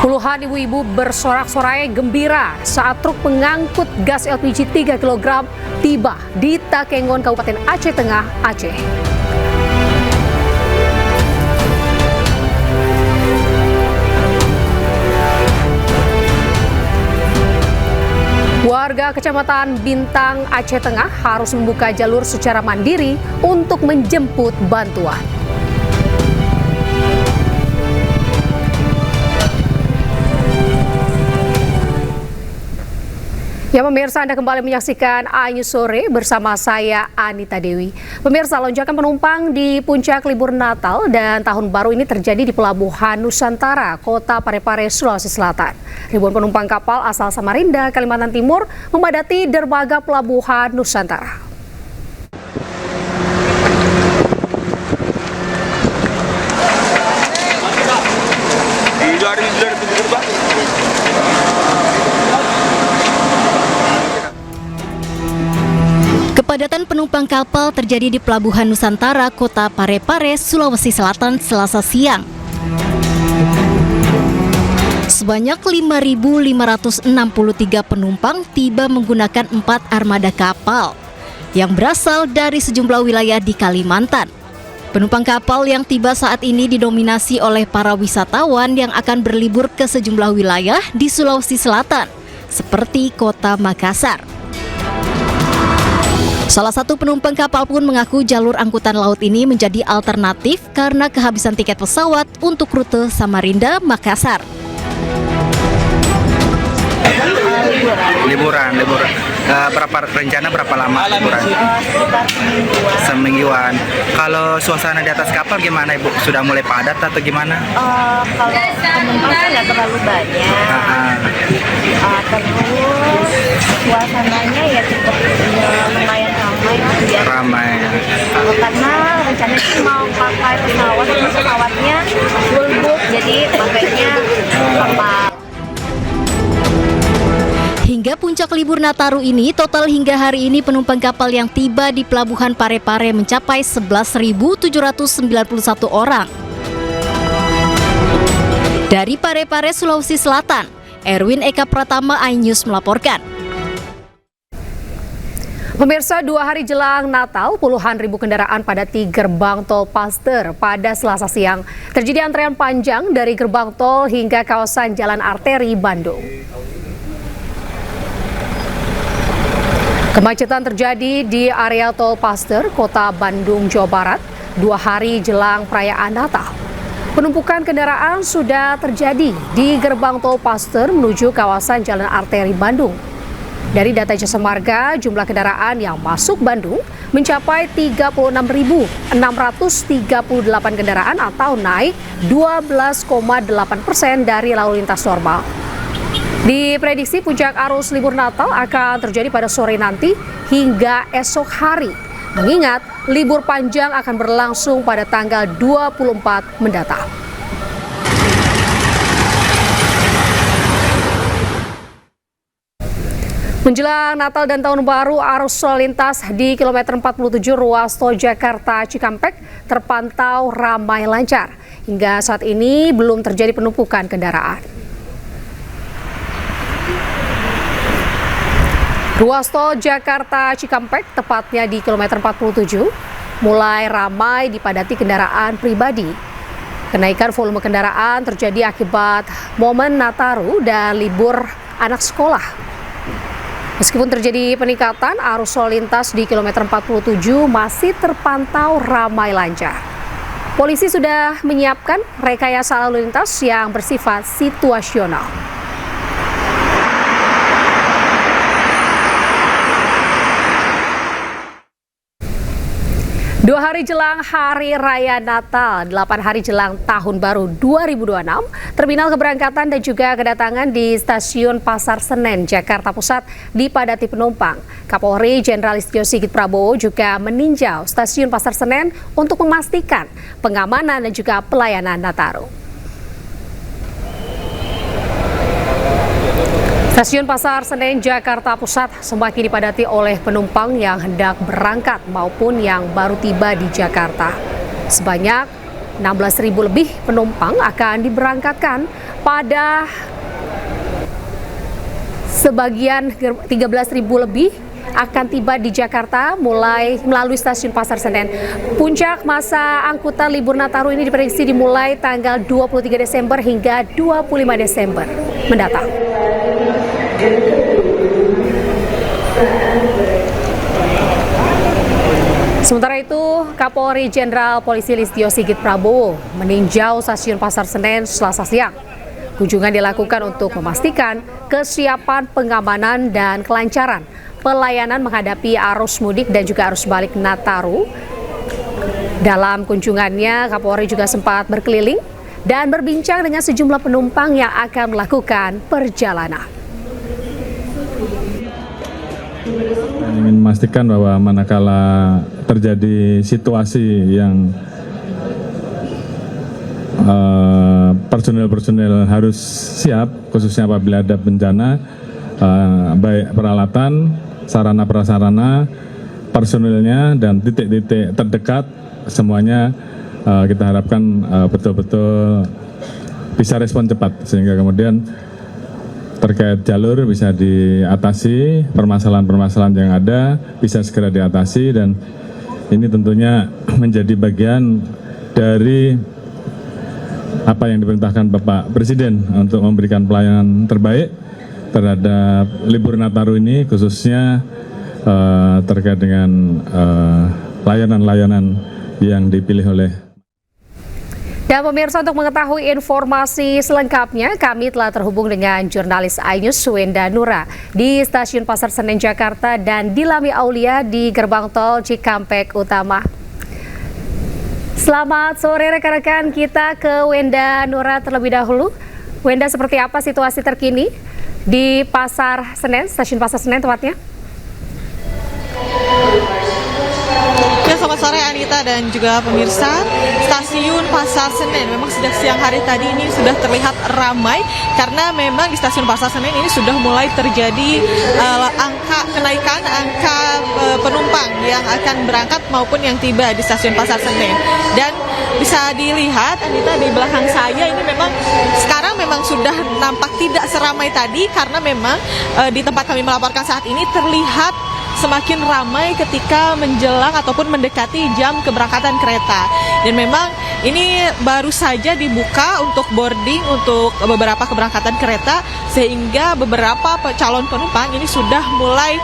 Puluhan ibu-ibu bersorak-sorai gembira saat truk pengangkut gas LPG 3 kg tiba di Takengon, Kabupaten Aceh Tengah, Aceh. Warga Kecamatan Bintang, Aceh Tengah harus membuka jalur secara mandiri untuk menjemput bantuan. Ya pemirsa, Anda kembali menyaksikan News Sore bersama saya Anita Dewi. Pemirsa, lonjakan penumpang di puncak libur Natal dan Tahun Baru ini terjadi di Pelabuhan Nusantara, Kota Parepare, Sulawesi Selatan. Ribuan penumpang kapal asal Samarinda, Kalimantan Timur memadati dermaga Pelabuhan Nusantara. Kepadatan penumpang kapal terjadi di Pelabuhan Nusantara, Kota Parepare, Sulawesi Selatan, Selasa siang. Sebanyak 5.563 penumpang tiba menggunakan 4 armada kapal yang berasal dari sejumlah wilayah di Kalimantan. Penumpang kapal yang tiba saat ini didominasi oleh para wisatawan yang akan berlibur ke sejumlah wilayah di Sulawesi Selatan, seperti Kota Makassar. Salah satu penumpang kapal pun mengaku jalur angkutan laut ini menjadi alternatif karena kehabisan tiket pesawat untuk rute Samarinda-Makassar. Liburan. Berapa rencana berapa lama liburan? Semingguan. Kalau suasana di atas kapal gimana Ibu? Sudah mulai padat atau gimana? Kalau penumpang nggak terlalu banyak. Terus suasananya ya cukup lumayan ramai. Karena rencananya sih mau pakai pesawat, pesawatnya full book, jadi makanya kapal. Hingga puncak libur Nataru ini, total hingga hari ini penumpang kapal yang tiba di Pelabuhan Parepare mencapai 11.791 orang. Dari Parepare, Sulawesi Selatan, Erwin Eka Pratama, iNews melaporkan. Pemirsa, 2 hari jelang Natal, puluhan ribu kendaraan padati gerbang tol Paster pada Selasa siang. Terjadi antrean panjang dari gerbang tol hingga kawasan Jalan Arteri Bandung. Kemacetan terjadi di area tol Paster, Kota Bandung, Jawa Barat, 2 hari jelang perayaan Natal. Penumpukan kendaraan sudah terjadi di gerbang tol Paster menuju kawasan Jalan Arteri Bandung. Dari data Jasa Marga, jumlah kendaraan yang masuk Bandung mencapai 36.638 kendaraan atau naik 12,8% dari lalu lintas normal. Diprediksi puncak arus libur Natal akan terjadi pada sore nanti hingga esok hari. Mengingat libur panjang akan berlangsung pada tanggal 24 mendatang. Menjelang Natal dan Tahun Baru, arus lalu lintas di kilometer 47 ruas tol Jakarta Cikampek terpantau ramai lancar. Hingga saat ini belum terjadi penumpukan kendaraan. Ruas tol Jakarta Cikampek, tepatnya di kilometer 47, mulai ramai dipadati kendaraan pribadi. Kenaikan volume kendaraan terjadi akibat momen Nataru dan libur anak sekolah. Meskipun terjadi peningkatan, arus lalu lintas di kilometer 47 masih terpantau ramai lancar. Polisi sudah menyiapkan rekayasa lalu lintas yang bersifat situasional. 2 hari jelang Hari Raya Natal, 8 hari jelang Tahun Baru 2026, terminal keberangkatan dan juga kedatangan di Stasiun Pasar Senen, Jakarta Pusat dipadati penumpang. Kapolri Jenderal Listio Sigit Prabowo juga meninjau Stasiun Pasar Senen untuk memastikan pengamanan dan juga pelayanan Nataru. Stasiun Pasar Senen, Jakarta Pusat semakin dipadati oleh penumpang yang hendak berangkat maupun yang baru tiba di Jakarta. Sebanyak 16.000 lebih penumpang akan diberangkatkan pada sebagian 13.000 lebih akan tiba di Jakarta mulai melalui stasiun Pasar Senen. Puncak masa angkutan libur Nataru ini diprediksi dimulai tanggal 23 Desember hingga 25 Desember mendatang. Sementara itu, Kapolri Jenderal Polisi Listio Sigit Prabowo meninjau stasiun Pasar Senen Selasa siang. Kunjungan dilakukan untuk memastikan kesiapan pengamanan dan kelancaran pelayanan menghadapi arus mudik dan juga arus balik Nataru. Dalam kunjungannya, Kapolri juga sempat berkeliling dan berbincang dengan sejumlah penumpang yang akan melakukan perjalanan. Ingin memastikan bahwa manakala terjadi situasi yang personil harus siap, khususnya apabila ada bencana, baik peralatan, sarana prasarana, personilnya, dan titik-titik terdekat, semuanya kita harapkan betul-betul bisa respon cepat, sehingga kemudian terkait jalur bisa diatasi, permasalahan-permasalahan yang ada bisa segera diatasi, dan ini tentunya menjadi bagian dari apa yang diperintahkan Bapak Presiden untuk memberikan pelayanan terbaik terhadap libur Nataru ini, khususnya terkait dengan layanan-layanan yang dipilih oleh. Dan pemirsa, untuk mengetahui informasi selengkapnya, kami telah terhubung dengan jurnalis iNews Wenda Nura di Stasiun Pasar Senen Jakarta dan Dilami Aulia di Gerbang Tol Cikampek Utama. Selamat sore rekan-rekan, kita ke Wenda Nura terlebih dahulu. Wenda, seperti apa situasi terkini di Pasar Senen, Stasiun Pasar Senen tepatnya? Ya, selamat sore Anita dan juga pemirsa. Stasiun Pasar Senen memang sejak siang hari tadi ini sudah terlihat ramai karena memang di Stasiun Pasar Senen ini sudah mulai terjadi kenaikan angka penumpang yang akan berangkat maupun yang tiba di Stasiun Pasar Senen. Dan bisa dilihat Anita di belakang saya ini memang sekarang memang sudah nampak tidak seramai tadi karena memang di tempat kami melaporkan saat ini terlihat semakin ramai ketika menjelang ataupun mendekati jam keberangkatan kereta. Dan memang ini baru saja dibuka untuk boarding untuk beberapa keberangkatan kereta, sehingga beberapa calon penumpang ini sudah mulai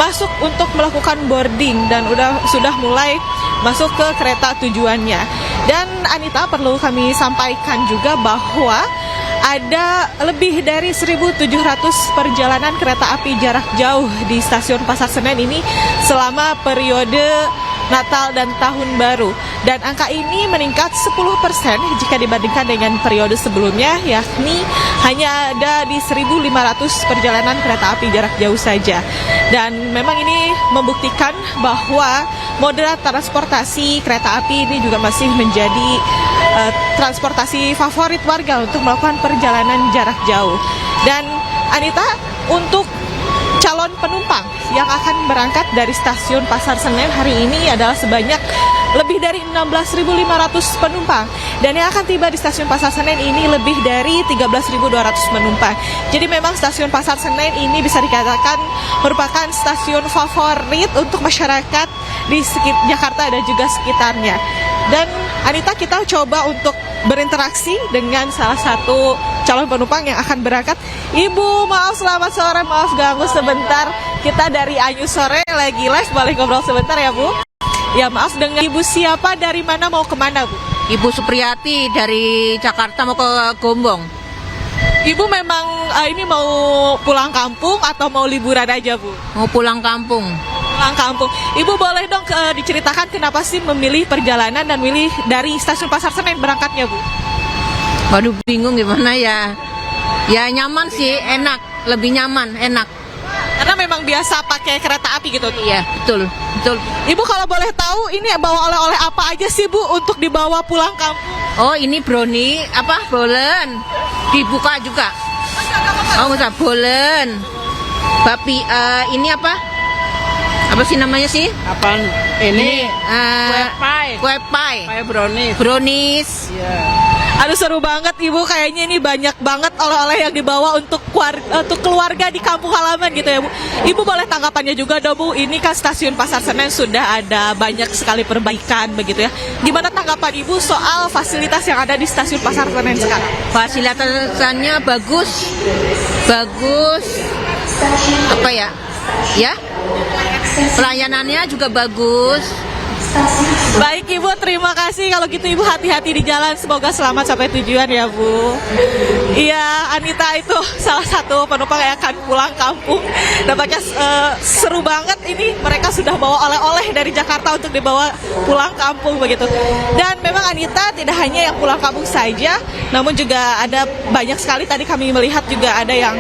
masuk untuk melakukan boarding dan sudah mulai masuk ke kereta tujuannya. Dan Anita, perlu kami sampaikan juga bahwa ada lebih dari 1.700 perjalanan kereta api jarak jauh di Stasiun Pasar Senen ini selama periode Natal dan Tahun Baru. Dan angka ini meningkat 10% jika dibandingkan dengan periode sebelumnya, yakni hanya ada di 1.500 perjalanan kereta api jarak jauh saja. Dan memang ini membuktikan bahwa moda transportasi kereta api ini juga masih menjadi transportasi favorit warga untuk melakukan perjalanan jarak jauh. Dan Anita, untuk calon penumpang yang akan berangkat dari Stasiun Pasar Senen hari ini adalah sebanyak lebih dari 16.500 penumpang, dan yang akan tiba di Stasiun Pasar Senen ini lebih dari 13.200 penumpang. Jadi memang Stasiun Pasar Senen ini bisa dikatakan merupakan stasiun favorit untuk masyarakat di Jakarta dan juga sekitarnya. Dan Anita, kita coba untuk berinteraksi dengan salah satu calon penumpang yang akan berangkat. Ibu, maaf, selamat sore, maaf ganggu sebentar. Kita dari Ayu Sore lagi live, boleh ngobrol sebentar ya Bu? Ya, maaf, dengan Ibu siapa, dari mana, mau kemana Bu? Ibu Supriyati dari Jakarta mau ke Gombong. Ibu memang ini mau pulang kampung atau mau liburan aja Bu? Mau pulang kampung. Pulang kampung. Ibu boleh dong diceritakan kenapa sih memilih perjalanan dan milih dari Stasiun Pasar Senen berangkatnya Bu? Waduh, bingung gimana ya. Ya nyaman sih, enak, lebih nyaman, enak. Karena memang biasa pakai kereta api gitu tuh. Iya, betul, betul. Ibu kalau boleh tahu ini bawa oleh-oleh apa aja sih Bu untuk dibawa pulang kampung? Oh, ini brownie, bolen. Dibuka juga. Oh, enggak bolen. Babi ini Apa sih namanya sih? Apaan? Ini kue pie. Kue pie. Pie brownies. Brownies. Iya. Aduh seru banget Ibu, kayaknya ini banyak banget oleh-oleh yang dibawa untuk keluarga di kampung halaman gitu ya Bu. Ibu boleh tanggapannya juga dong Bu, ini kan stasiun Pasar Senen sudah ada banyak sekali perbaikan begitu ya. Gimana tanggapan Ibu soal fasilitas yang ada di stasiun Pasar Senen sekarang? Fasilitasnya bagus. Bagus. Apa ya? Ya. Pelayanannya juga bagus. Baik Ibu, terima kasih. Kalau gitu Ibu hati-hati di jalan, semoga selamat sampai tujuan ya Bu. Iya, Anita itu salah satu penumpang yang akan pulang kampung. Nampaknya seru banget ini, mereka sudah bawa oleh-oleh dari Jakarta untuk dibawa pulang kampung begitu. Dan memang Anita tidak hanya yang pulang kampung saja, namun juga ada banyak sekali tadi kami melihat juga ada yang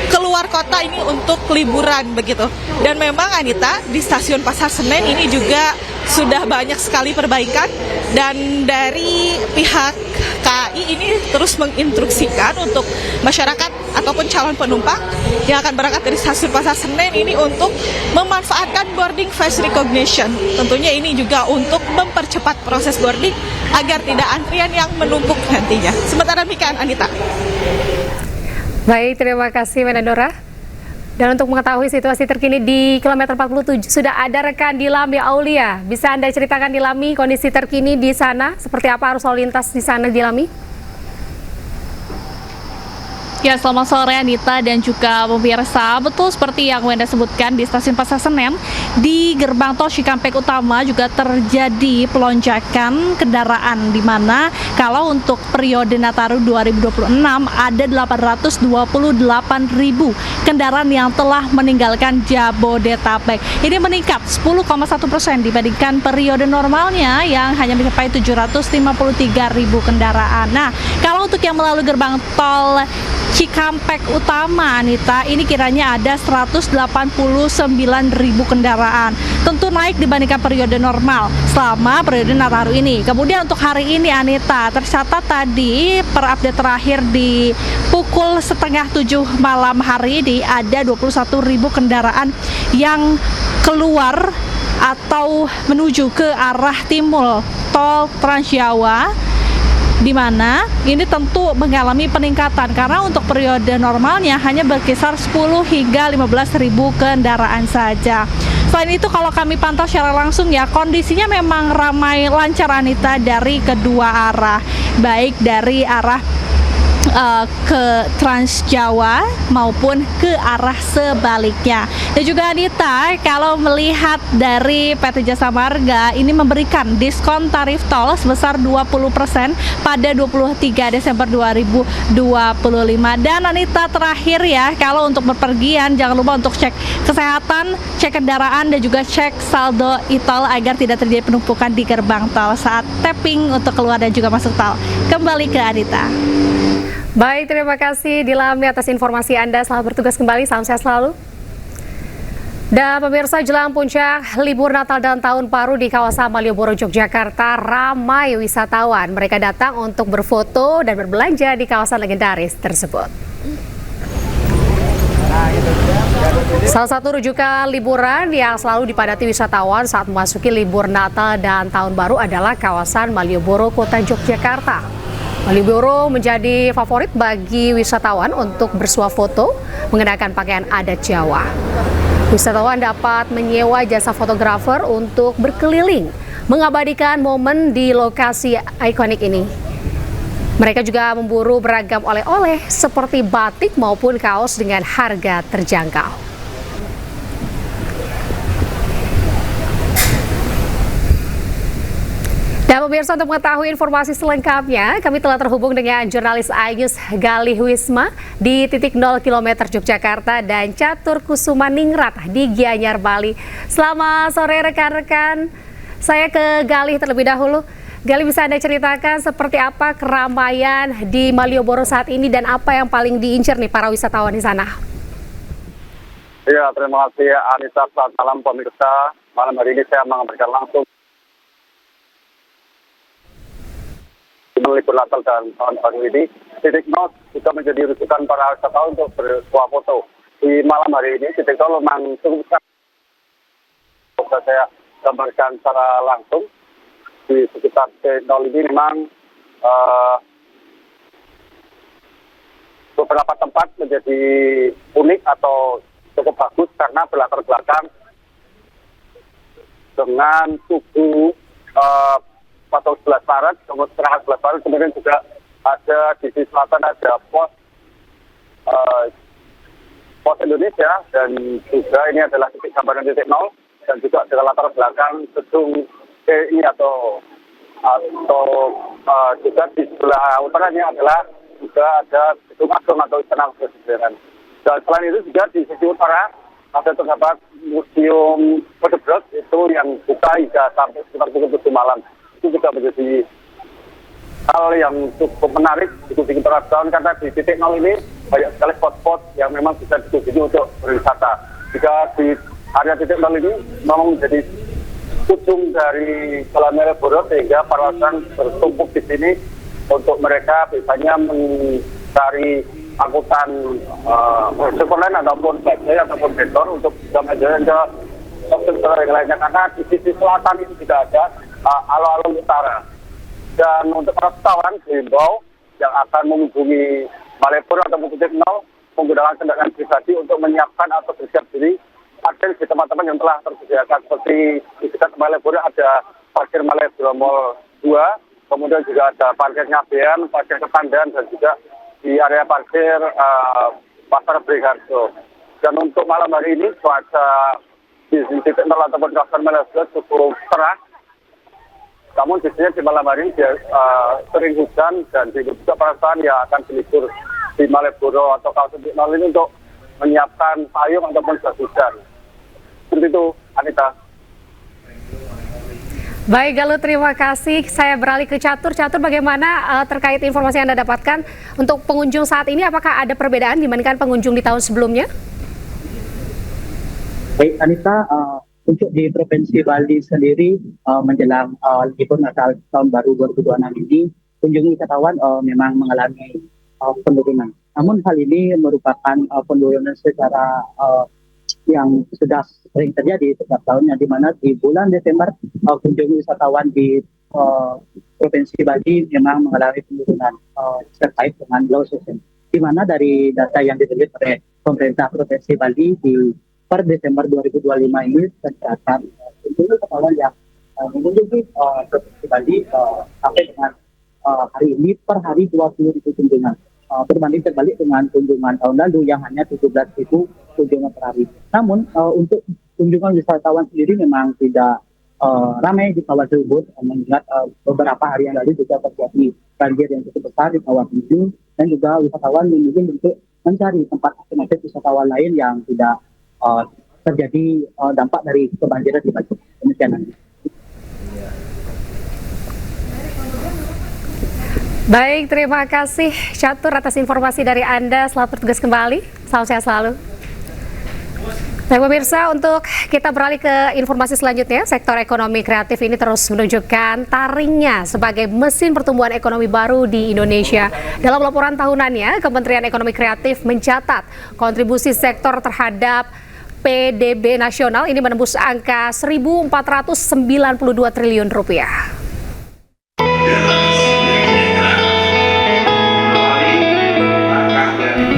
keluar kota ini untuk liburan begitu. Dan memang Anita di stasiun Pasar Senen ini juga sudah banyak sekali perbaikan, dan dari pihak KAI ini terus menginstruksikan untuk masyarakat ataupun calon penumpang yang akan berangkat dari stasiun Pasar Senen ini untuk memanfaatkan boarding face recognition. Tentunya ini juga untuk mempercepat proses boarding agar tidak antrian yang menumpuk nantinya. Sementara demikian Anita. Baik, terima kasih Menadora. Dan untuk mengetahui situasi terkini di kilometer 47 sudah ada rekan Dilami Aulia. Bisa Anda ceritakan Dilami kondisi terkini di sana? Seperti apa arus lalu lintas di sana Dilami? Ya, selamat sore Anita dan juga pemirsa. Betul seperti yang Wenda sebutkan, di stasiun Pasar Senen, di gerbang tol Cikampek Utama juga terjadi pelonjakan kendaraan, di mana kalau untuk periode Nataru 2026 ada 828.000 kendaraan yang telah meninggalkan Jabodetabek. Ini meningkat 10,1% dibandingkan periode normalnya yang hanya mencapai 753.000 kendaraan. Nah, kalau untuk yang melalui gerbang tol Cikampek Utama, Anita, ini kiranya ada 189.000 kendaraan. Tentu naik dibandingkan periode normal selama periode Nataru ini. Kemudian untuk hari ini, Anita, tercatat tadi per update terakhir di pukul 6:30 malam hari ini ada 21.000 kendaraan yang keluar atau menuju ke arah timur tol Trans Jawa, di mana ini tentu mengalami peningkatan karena untuk periode normalnya hanya berkisar 10 hingga 15.000 kendaraan saja. Selain itu kalau kami pantau secara langsung ya, kondisinya memang ramai lancar Anita dari kedua arah, baik dari arah ke Trans Jawa maupun ke arah sebaliknya. Dan juga Anita, kalau melihat dari PT Jasa Marga ini memberikan diskon tarif tol sebesar 20% pada 23 Desember 2025. Dan Anita, terakhir ya, kalau untuk berpergian jangan lupa untuk cek kesehatan, cek kendaraan dan juga cek saldo e-tol agar tidak terjadi penumpukan di gerbang tol saat tapping untuk keluar dan juga masuk tol. Kembali ke Anita. Baik, terima kasih Dilami atas informasi Anda. Selamat bertugas kembali, salam sehat selalu. Dan pemirsa, jelang puncak libur Natal dan Tahun Baru di kawasan Malioboro, Yogyakarta, ramai wisatawan. Mereka datang untuk berfoto dan berbelanja di kawasan legendaris tersebut. Salah satu rujukan liburan yang selalu dipadati wisatawan saat memasuki libur Natal dan Tahun Baru adalah kawasan Malioboro, Kota Yogyakarta. Malioboro menjadi favorit bagi wisatawan untuk bersuah foto mengenakan pakaian adat Jawa. Wisatawan dapat menyewa jasa fotografer untuk berkeliling, mengabadikan momen di lokasi ikonik ini. Mereka juga memburu beragam oleh-oleh seperti batik maupun kaos dengan harga terjangkau. Dan pemirsa, untuk mengetahui informasi selengkapnya, kami telah terhubung dengan jurnalis iNews Galih Wisma di titik 0 km Yogyakarta dan Catur Kusuma Ningrat di Gianyar, Bali. Selamat sore rekan-rekan, saya ke Galih terlebih dahulu. Galih, bisa Anda ceritakan seperti apa keramaian di Malioboro saat ini dan apa yang paling diincar nih para wisatawan di sana? Ya, terima kasih Anita. Selamat malam pemirsa. Malam hari ini saya mengabarkan langsung libur Natal dan Tahun Baru ini. Titik 0 juga menjadi rujukan para wisatawan untuk bersuah foto. Di malam hari ini titik 0 memang cukup besar bisa saya gambarkan secara langsung. Di sekitar T0 ini memang beberapa tempat menjadi unik atau cukup bagus karena berlatar belakang dengan tugu patung 11 Maret, kemudian serangan 11 Maret, kemudian juga ada di sisi selatan ada pos Indonesia, dan juga ini adalah titik gambaran titik 0, dan juga ada latar belakang gedung TNI atau juga di sebelah utaranya adalah juga ada gedung agung atau istana kepresidenan. Dan selain itu juga di sisi utara ada terdapat museum Pedebrot itu yang buka hingga sampai sekitar pukul 7 malam. Itu juga menjadi hal yang cukup menarik dikunjungi internasional karena di titik 0 ini banyak sekali spot-spot yang memang bisa dikunjungi untuk berwisata. Jika di area titik 0 ini memang menjadi ujung dari Jalan Malioboro sehingga peralatan bertumpuk di sini untuk mereka biasanya mencari angkutan ojek online ataupun bajai ataupun bentor untuk jalan-jalan ke opsi yang lainnya, karena di sisi selatan itu tidak ada alun-alun utara. Dan untuk para wisatawan dihimbau yang akan mengunjungi Malioboro ataupun titik 0 menggunakan kendaraan pribadi untuk menyiapkan atau bersiap diri parkir di tempat-tempat yang telah tersediakan. Seperti di dekat Malioboro ada parkir Malioboro Mall 2, kemudian juga ada parkir Ngabean, parkir Kepandan, dan juga di area parkir Pasar Beringharjo. Dan untuk malam hari ini cuaca di titik 0 ataupun kawasan Malioboro cukup cerah. Namun biasanya di malam hari ini sering hujan, dan juga perasaan yang akan berlibur di Malioboro atau kawasan titik 0 ini untuk menyiapkan payung ataupun jas hujan. Seperti itu, Anita. Baik, Galuh, terima kasih. Saya beralih ke Catur. Catur, bagaimana terkait informasi yang Anda dapatkan untuk pengunjung saat ini? Apakah ada perbedaan dibandingkan pengunjung di tahun sebelumnya? Baik, Anita, untuk di Provinsi Bali sendiri menjelang libur Natal tahun baru 2026 ini, kunjungan wisatawan memang mengalami penurunan. Namun hal ini merupakan penurunan secara yang sudah sering terjadi setiap tahunnya, di mana di bulan Desember kunjungan wisatawan di Provinsi Bali memang mengalami penurunan terkait dengan low season. Di mana dari data yang dirilis oleh pemerintah Provinsi Bali per Desember 2025 ini tercatat kunjungan wisatawan yang mengunjungi Provinsi Bali sampai dengan hari ini per hari 20.000 kunjungan. Berbanding terbalik dengan kunjungan tahun lalu yang hanya 17.000 kunjungan per hari. Namun untuk kunjungan wisatawan sendiri memang tidak ramai di kawasan tersebut, mengingat beberapa hari yang lalu juga terjadi banjir yang cukup besar di kawasan itu, dan juga wisatawan memilih untuk mencari tempat alternatif wisatawan lain yang tidak terjadi dampak dari kebanjiran di Bali. Demikian nanti. Baik, terima kasih Catur atas informasi dari Anda. Selamat bertugas kembali. Salam sehat selalu. Baik pemirsa, untuk kita beralih ke informasi selanjutnya, sektor ekonomi kreatif ini terus menunjukkan taringnya sebagai mesin pertumbuhan ekonomi baru di Indonesia. Dalam laporan tahunannya, Kementerian Ekonomi Kreatif mencatat kontribusi sektor terhadap PDB nasional ini menembus angka 1.492 triliun rupiah.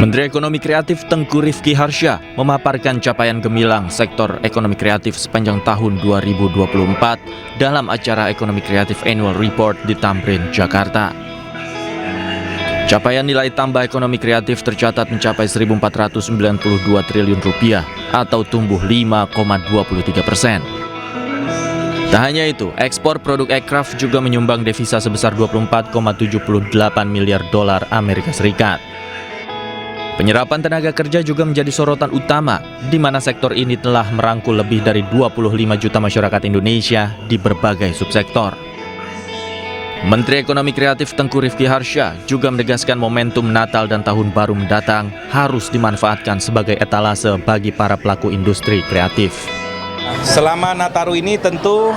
Menteri Ekonomi Kreatif Tengku Rifki Harsha memaparkan capaian gemilang sektor ekonomi kreatif sepanjang tahun 2024 dalam acara Ekonomi Kreatif Annual Report di Tamrin, Jakarta. Capaian nilai tambah ekonomi kreatif tercatat mencapai 1.492 triliun rupiah atau tumbuh 5,23%. Tak hanya itu, ekspor produk aircraft juga menyumbang devisa sebesar 24,78 miliar dolar Amerika Serikat. Penyerapan tenaga kerja juga menjadi sorotan utama, di mana sektor ini telah merangkul lebih dari 25 juta masyarakat Indonesia di berbagai subsektor. Menteri Ekonomi Kreatif Tengku Rifki Harsha juga menegaskan momentum Natal dan Tahun Baru mendatang harus dimanfaatkan sebagai etalase bagi para pelaku industri kreatif. Selama Nataru ini tentu